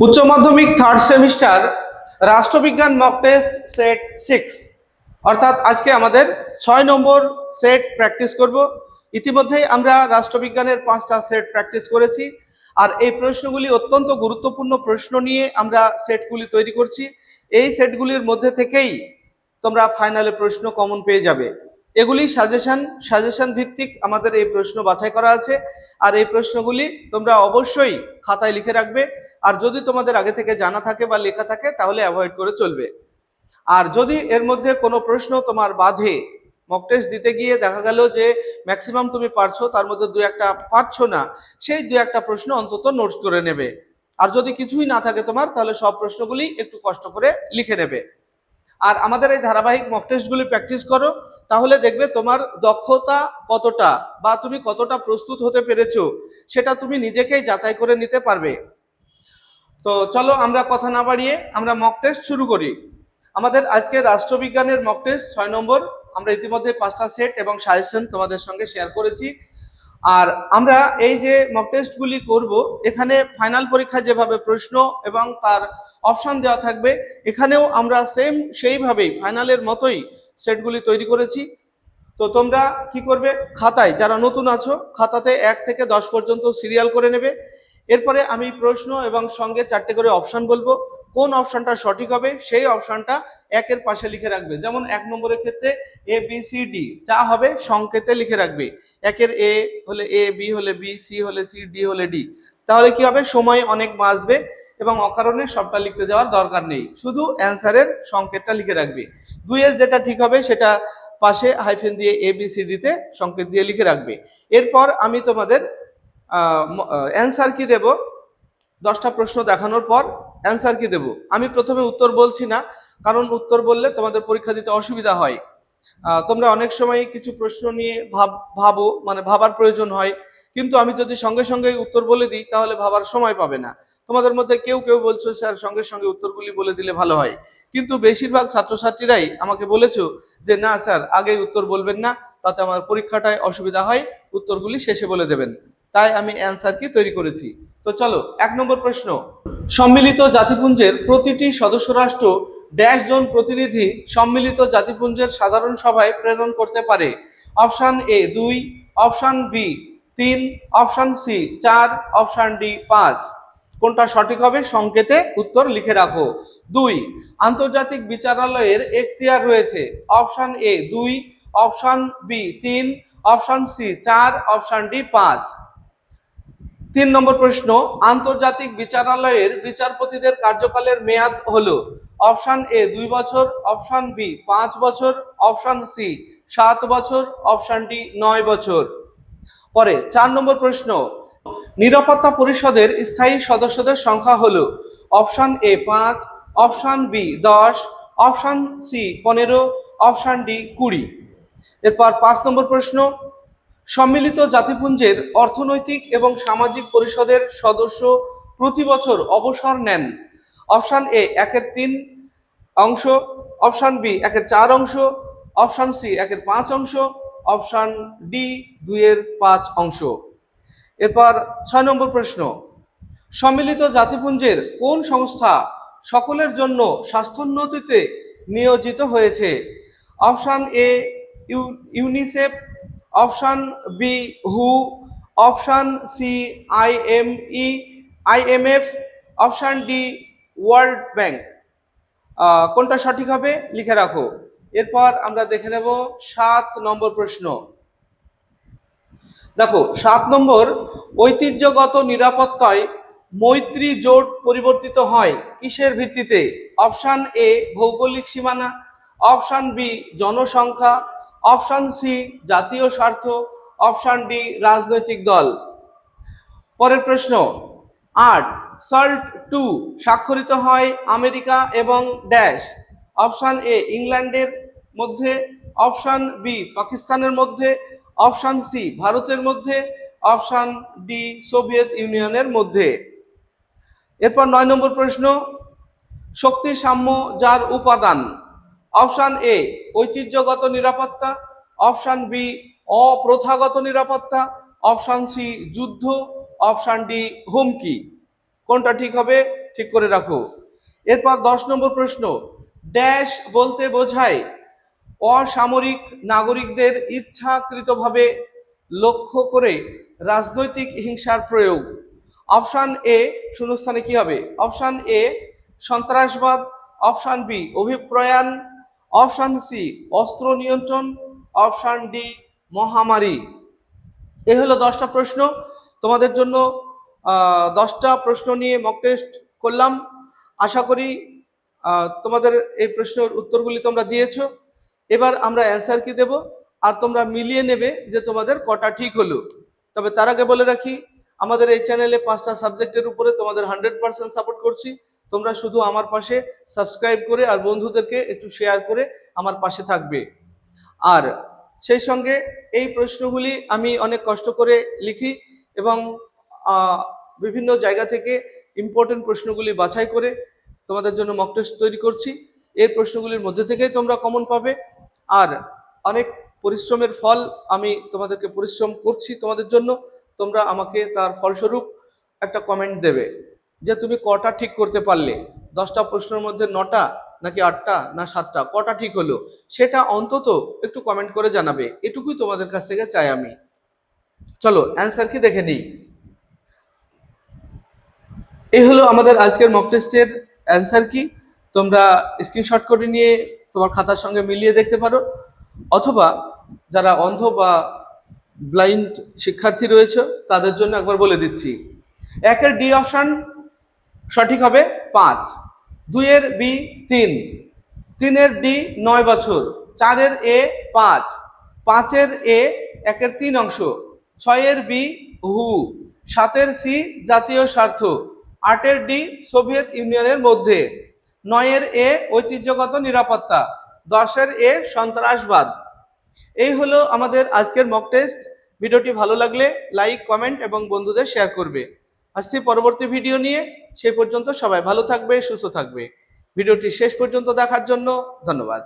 উচ্চ মাধ্যমিক third semester রাষ্ট্রবিজ্ঞান মক টেস্ট সেট 6 অর্থাৎ আজকে আমাদের 6 নম্বর সেট প্র্যাকটিস করব। ইতিমধ্যেই আমরা রাষ্ট্রবিজ্ঞানের 5টা সেট প্র্যাকটিস করেছি, আর এই প্রশ্নগুলি অত্যন্ত গুরুত্বপূর্ণ প্রশ্ন নিয়ে আমরা সেটগুলি তৈরি করছি। এই সেটগুলির মধ্যে থেকেই তোমরা ফাইনালে প্রশ্ন কমন পেয়ে যাবে। এগুলি সাজেশন ভিত্তিক আমাদের এই প্রশ্ন বাছাই করা আছে, আর এই প্রশ্নগুলি তোমরা অবশ্যই খাতায় লিখে রাখবে। আর যদি তোমাদের আগে থেকে জানা থাকে বা লেখা থাকে তাহলে অ্যাভয়েড করে চলবে। আর যদি এর মধ্যে কোনো প্রশ্ন তোমার বাধে, মক টেস্ট দিতে গিয়ে দেখা গেল যে ম্যাক্সিমাম তুমি পারছো, তার মধ্যে দু একটা পারছো না, সেই দু একটা প্রশ্ন অন্তত নোটস করে নেবে। আর যদি কিছুই না থাকে তোমার, তাহলে সব প্রশ্নগুলি একটু কষ্ট করে লিখে নেবে। আর আমাদের এই ধারাবাহিক মক টেস্টগুলি প্র্যাকটিস করো, তাহলে দেখবে তোমার দক্ষতা কতটা বা তুমি কতটা প্রস্তুত হতে পেরেছো সেটা তুমি নিজেকেই যাচাই করে নিতে পারবে। তো চলো আমরা কথা না বাড়িয়ে আমরা মক টেস্ট শুরু করি। আমাদের আজকে রাষ্ট্রবিজ্ঞানের মক টেস্ট 6 নম্বর। আমরা ইতিমধ্যে 5টা সেট এবং সাজেশন তোমাদের সঙ্গে শেয়ার করেছি। আর আমরা এই যে মক টেস্টগুলি করব, এখানে ফাইনাল পরীক্ষায় যেভাবে প্রশ্ন এবং তার অপশন দেওয়া থাকবে, এখানেও আমরা সেইভাবেই ফাইনালের মতোই সেটগুলি তৈরি করেছি। তো তোমরা কি করবে, খাতায় যারা নতুন আছো খাতাতে 1 থেকে 10 পর্যন্ত সিরিয়াল করে নেবে। এরপরে আমি প্রশ্ন এবং সঙ্গে 4টে করে অপশন বলবো, কোন অপশনটা সঠিক হবে সেই অপশনটা 1-এর পাশে লিখে রাখবে। যেমন 1 নম্বরের ক্ষেত্রে এ বি সি ডি, যা হবে সংকেতে লিখে রাখবে। 1-এর এ হলে এ, বি হলে বি, সি হলে সি, ডি হলে ডি। তাহলে কি হবে, সময় অনেক বাঁচবে এবং অকারণে সবটা লিখতে যাওয়ার দরকার নেই, শুধু অ্যান্সারের সংকেতটা লিখে রাখবে। 2-এর যেটা ঠিক হবে সেটা পাশে হাইফেন দিয়ে এ বি সি ডিতে সংকেত দিয়ে লিখে রাখবে। এরপর আমি তোমাদের অ্যান্সার কি দেব, 10টা প্রশ্ন দেখানোর পর অ্যান্সার কি দেব। আমি প্রথমে উত্তর বলছি না, কারণ উত্তর বললে তোমাদের পরীক্ষা দিতে অসুবিধা হয়। তোমরা অনেক সময় কিছু প্রশ্ন নিয়ে ভাবো, মানে ভাবার প্রয়োজন হয়, কিন্তু আমি যদি সঙ্গে সঙ্গে উত্তর বলে দিই তাহলে ভাবার সময় পাবে না। তোমাদের মধ্যে কেউ কেউ বলছো স্যার সঙ্গে সঙ্গে উত্তরগুলি বলে দিলে ভালো হয়, কিন্তু বেশিরভাগ ছাত্রছাত্রীরাই আমাকে বলেছো যে না স্যার আগেই উত্তর বলবেন না, তাতে আমার পরীক্ষাটায় অসুবিধা হয়, উত্তরগুলি শেষে বলে দেবেন। তাই আমি অ্যান্সার কি তৈরি করেছি। তো চলো 1 নম্বর প্রশ্ন, সম্মিলিত জাতিপুঞ্জের প্রতিটি সদস্য রাষ্ট্র ড্যাশ জন প্রতিনিধি সম্মিলিত জাতিপুঞ্জের সাধারণ সভায় প্রেরণ করতে পারে। Option A 2, option B 3, option C 4, option D 5। কোনটা সঠিক হবে সংকেতে উত্তর লিখে রাখো। 2, আন্তর্জাতিক বিচারালয়ের এখতিয়ার রয়েছে। Option A 2, option B 3, option C 4, option D 5। 3 নম্বর প্রশ্ন, আন্তর্জাতিক বিচারালয়ের বিচারপতিদের কার্যকালের মেয়াদ হলো। অপশন এ 2 বছর, অপশন বি 5 বছর, অপশন সি 7 বছর, অপশন ডি 9 বছর। পরে 4 নম্বর প্রশ্ন, নিরাপত্তা পরিষদের স্থায়ী সদস্যদের সংখ্যা হলো। Option A 5, option B 10, option C 15, option D 20। এরপর 5 নম্বর প্রশ্ন, সম্মিলিত জাতিপুঞ্জের অর্থনৈতিক এবং সামাজিক পরিষদের সদস্য প্রতি বছর অবসর নেন। অপশন এ 1/3 অংশ, অপশন বি 1/4 অংশ, অপশন সি 1/5 অংশ, অপশন ডি 2/5 অংশ। এরপর 6 নম্বর প্রশ্ন, সম্মিলিত জাতিপুঞ্জের কোন সংস্থা সকলের জন্য স্বাস্থ্যোন্নতিতে নিয়োজিত হয়েছে। Option A UNICEF, option B হু, option C IMF, option D World Bank. কোনটা সঠিক হবে লিখে রাখো। এরপর আমরা দেখে নেব 7 নম্বর প্রশ্ন। দেখো 7 নম্বর, ঐতিহ্যগত নিরাপত্তায় মৈত্রী জোট পরিবর্তিত হয় কিসের ভিত্তিতে। অপশন এ ভৌগোলিক সীমানা, অপশন বি জনসংখ্যা, অপশন সি জাতীয় স্বার্থ, অপশন ডি রাজনৈতিক দল। পরের প্রশ্ন 8, সল্ট 2 স্বাক্ষরিত হয় আমেরিকা এবং ড্যাশ। অপশন এ ইংল্যান্ডের মধ্যে, অপশন বি পাকিস্তানের মধ্যে, অপশন সি ভারতের মধ্যে, অপশন ডি সোভিয়েত ইউনিয়নের মধ্যে। এরপর 9 নম্বর প্রশ্ন, শক্তি সাম্য যার উপাদান। অপশন এ ঐতিহ্যগত নিরাপত্তা, অপশন বি অপ্রথাগত নিরাপত্তা, অপশন সি যুদ্ধ, অপশন ডি হুমকি। কোনটা ঠিক হবে ঠিক করে রাখো। এরপর 10 নম্বর প্রশ্ন, ড্যাশ বলতে বোঝায় অসামরিক নাগরিকদের ইচ্ছাকৃতভাবে লক্ষ্য করে রাজনৈতিক হিংসার প্রয়োগ। অপশান এ শূন্যস্থানে কি হবে? অপশান এ সন্ত্রাসবাদ, অপশান বি অভিপ্রয়াণ, অপশান সি অস্ত্র নিয়ন্ত্রণ, অপশান ডি মহামারী। এ হলো 10টা প্রশ্ন তোমাদের জন্য। 10টা প্রশ্ন নিয়ে মক টেস্ট করলাম। আশা করি তোমাদের এই প্রশ্নের উত্তরগুলি তোমরা দিয়েছো। এবার আমরা অ্যান্সার কি দেব আর তোমরা মিলিয়ে নেবে যে তোমাদের কটা ঠিক হলো। তবে তার আগে বলে রাখি, আমাদের এই চ্যানেলে 5টা সাবজেক্টের উপরে তোমাদের 100% সাপোর্ট করছি। তোমরা শুধু আমার পাশে সাবস্ক্রাইব করে আর বন্ধুদেরকে একটু শেয়ার করে আমার পাশে থাকবে। আর সেই সঙ্গে এই প্রশ্নগুলি আমি অনেক কষ্ট করে লিখি এবং বিভিন্ন জায়গা থেকে ইম্পর্টেন্ট প্রশ্নগুলি বাছাই করে তোমাদের জন্য মক টেস্ট তৈরি করছি। এই প্রশ্নগুলির মধ্যে থেকেই তোমরা কমন পাবে। আর অনেক পরিশ্রমের ফল, আমি তোমাদেরকে পরিশ্রম করছি তোমাদের জন্য। তোমরা আমাকে তার ফলস্বরূপ একটা কমেন্ট দেবে যে তুমি কটা ঠিক করতে পারলে। 10টা প্রশ্নের মধ্যে 9টা নাকি 8টা না 7টা, কটা ঠিক হলো সেটা অন্তত একটু কমেন্ট করে জানাবে। এটুকুই তোমাদের কাছ থেকে চাই আমি। চলো অ্যান্সার কি দেখে নিই। এই হলো আমাদের আজকের মক টেস্টের অ্যান্সার কি। তোমরা স্ক্রিনশট করে নিয়ে তোমার খাতার সঙ্গে মিলিয়ে দেখতে পারো, অথবা যারা অন্ধ বা ব্লাইন্ড শিক্ষার্থী রয়েছে তাদের জন্য একবার বলে দিচ্ছি। 1-এর ডি অপশন সঠিক হবে 5, 2-এর বি 3, 3-এর ডি 9 বছর, 4-এর এ 5, 5-এর এ 1-এর 3 অংশ, 6-এর বি হু, 7-এর সি জাতীয় স্বার্থ, 8-এর ডি সোভিয়েত ইউনিয়নের মধ্যে, 9-এর এ ঐতিহ্যগত নিরাপত্তা, 10-এর এ সন্ত্রাসবাদ। এই হলো আমাদের আজকের মক টেস্ট। ভিডিওটি ভালো লাগলে লাইক, কমেন্ট এবং বন্ধুদের শেয়ার করবে। আসছি পরবর্তী ভিডিও নিয়ে। সেই পর্যন্ত সবাই ভালো থাকবে, সুস্থ থাকবে। ভিডিওটি শেষ পর্যন্ত দেখার জন্য ধন্যবাদ।